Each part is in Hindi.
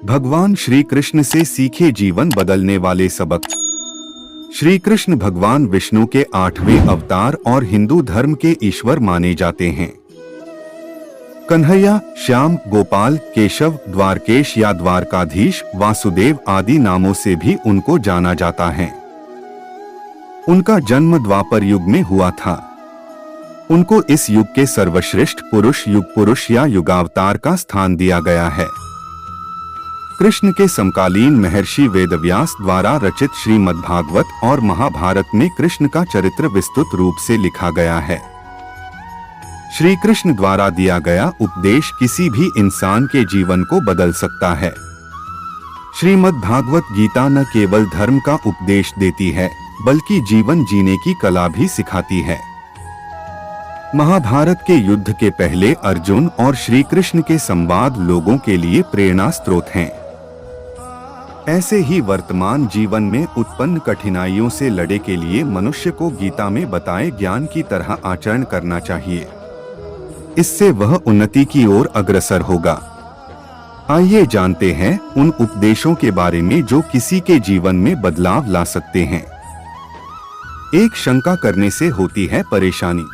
भगवान श्री कृष्ण से सीखे जीवन बदलने वाले सबक। श्री कृष्ण भगवान विष्णु के 8वें अवतार और हिंदू धर्म के ईश्वर माने जाते हैं। कन्हैया, श्याम, गोपाल, केशव, द्वारकेश या द्वारकाधीश, वासुदेव आदि नामों से भी उनको जाना जाता है। उनका जन्म द्वापर युग में हुआ था। उनको इस युग के सर्वश्रेष्ठ पुरुष, युग पुरुष या युगावतार का स्थान दिया गया है। कृष्ण के समकालीन महर्षि वेदव्यास द्वारा रचित श्रीमद्भागवत और महाभारत में कृष्ण का चरित्र विस्तृत रूप से लिखा गया है। श्री कृष्ण द्वारा दिया गया उपदेश किसी भी इंसान के जीवन को बदल सकता है। श्रीमद्भागवत गीता न केवल धर्म का उपदेश देती है, बल्कि जीवन जीने की कला भी सिखाती है। महाभारत के युद्ध के पहले अर्जुन और श्री कृष्ण के संवाद लोगों के लिए प्रेरणा स्रोत हैं। ऐसे ही वर्तमान जीवन में उत्पन्न कठिनाइयों से लड़ने के लिए मनुष्य को गीता में बताए ज्ञान की तरह आचरण करना चाहिए। इससे वह उन्नति की ओर अग्रसर होगा। आइए जानते हैं उन उपदेशों के बारे में जो किसी के जीवन में बदलाव ला सकते हैं। एक, शंका करने से होती है परेशानी।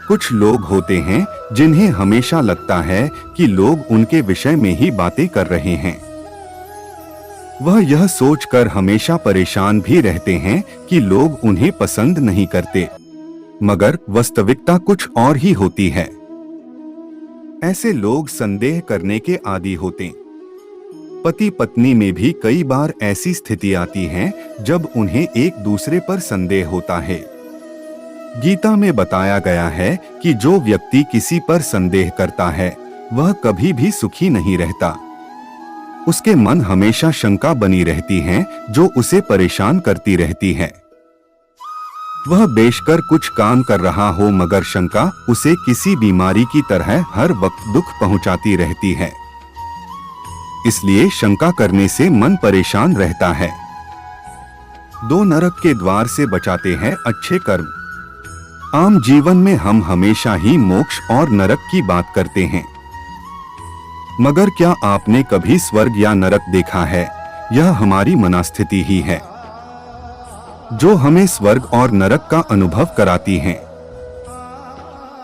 कुछ लोग होते हैं जिन्हें हमेशा लगता है कि लोग उनके विषय में ही बातें कर रहे हैं। वह यह सोचकर हमेशा परेशान भी रहते हैं कि लोग उन्हें पसंद नहीं करते, मगर वास्तविकता कुछ और ही होती है। ऐसे लोग संदेह करने के आदी होते। पति पत्नी में भी कई बार ऐसी स्थिति आती है जब उन्हें एक दूसरे पर संदेह होता है। गीता में बताया गया है कि जो व्यक्ति किसी पर संदेह करता है वह कभी भी सुखी नहीं रहता। उसके मन हमेशा शंका बनी रहती है जो उसे परेशान करती रहती है। वह बेशकर कुछ काम कर रहा हो, मगर शंका उसे किसी बीमारी की तरह हर वक्त दुख पहुंचाती रहती है। इसलिए शंका करने से मन परेशान रहता है। 2, नरक के द्वार से बचाते हैं अच्छे कर्म। आम जीवन में हम हमेशा ही मोक्ष और नरक की बात करते हैं, मगर क्या आपने कभी स्वर्ग या नरक देखा है? यह हमारी मनस्थिति ही है जो हमें स्वर्ग और नरक का अनुभव कराती है।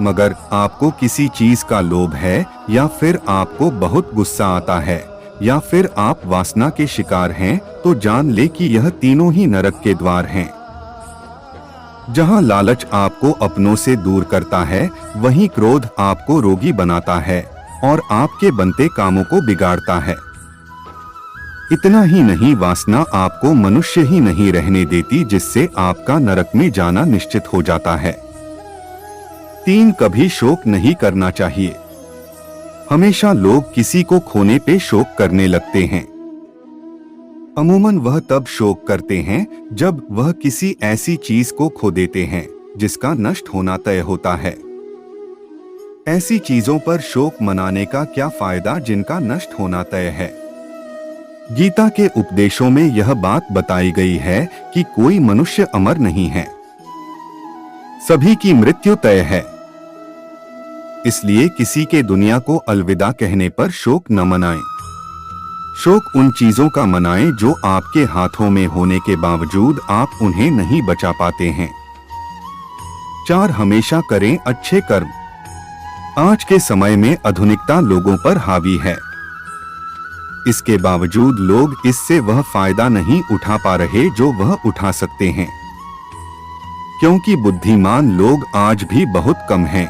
मगर आपको किसी चीज का लोभ है, या फिर आपको बहुत गुस्सा आता है, या फिर आप वासना के शिकार हैं, तो जान ले कि यह तीनों ही नरक के द्वार हैं। जहां लालच आपको अपनों से दूर करता है, वहीं क्रोध आपको रोगी बनाता है और आपके बनते कामों को बिगाड़ता है। इतना ही नहीं, वासना आपको मनुष्य ही नहीं रहने देती, जिससे आपका नरक में जाना निश्चित हो जाता है। 3, कभी शोक नहीं करना चाहिए। हमेशा लोग किसी को खोने पे शोक करने लगते हैं। अमूमन वह तब शोक करते हैं जब वह किसी ऐसी चीज को खो देते हैं जिसका नष्ट होना तय होता है। ऐसी चीजों पर शोक मनाने का क्या फायदा जिनका नष्ट होना तय है। गीता के उपदेशों में यह बात बताई गई है कि कोई मनुष्य अमर नहीं है, सभी की मृत्यु तय है। इसलिए किसी के दुनिया को अलविदा कहने पर शोक न मनाएं। शोक उन चीजों का मनाएं जो आपके हाथों में होने के बावजूद आप उन्हें नहीं बचा पाते हैं। 4, हमेशा करें अच्छे कर्म। आज के समय में आधुनिकता लोगों पर हावी है। इसके बावजूद लोग इससे वह फायदा नहीं उठा पा रहे जो वह उठा सकते हैं, क्योंकि बुद्धिमान लोग आज भी बहुत कम हैं।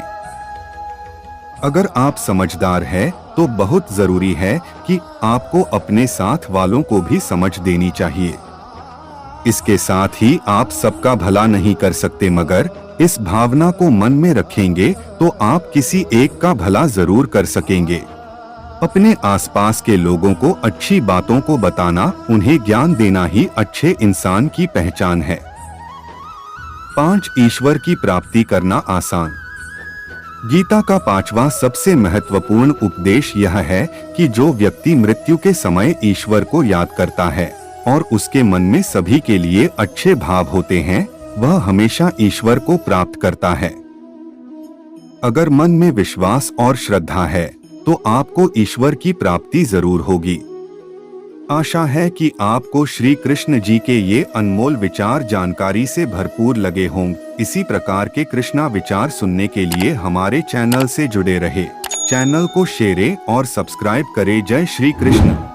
अगर आप समझदार हैं, तो बहुत जरूरी है कि आपको अपने साथ वालों को भी समझ देनी चाहिए। इसके साथ ही आप सबका भला नहीं कर सकते, मगर इस भावना को मन में रखेंगे तो आप किसी एक का भला जरूर कर सकेंगे। अपने आसपास के लोगों को अच्छी बातों को बताना, उन्हें ज्ञान देना ही अच्छे इंसान की पहचान है। 5, ईश्वर की प्राप्ति करना आसान। गीता का 5वां सबसे महत्वपूर्ण उपदेश यह है कि जो व्यक्ति मृत्यु के समय ईश्वर को याद करता है और उसके मन में सभी के लिए अच्छे भाव होते हैं, वह हमेशा ईश्वर को प्राप्त करता है। अगर मन में विश्वास और श्रद्धा है तो आपको ईश्वर की प्राप्ति जरूर होगी। आशा है कि आपको श्री कृष्ण जी के ये अनमोल विचार जानकारी से भरपूर लगे होंगे। इसी प्रकार के कृष्णा विचार सुनने के लिए हमारे चैनल से जुड़े रहे। चैनल को शेयर और सब्सक्राइब करें। जय श्री कृष्ण।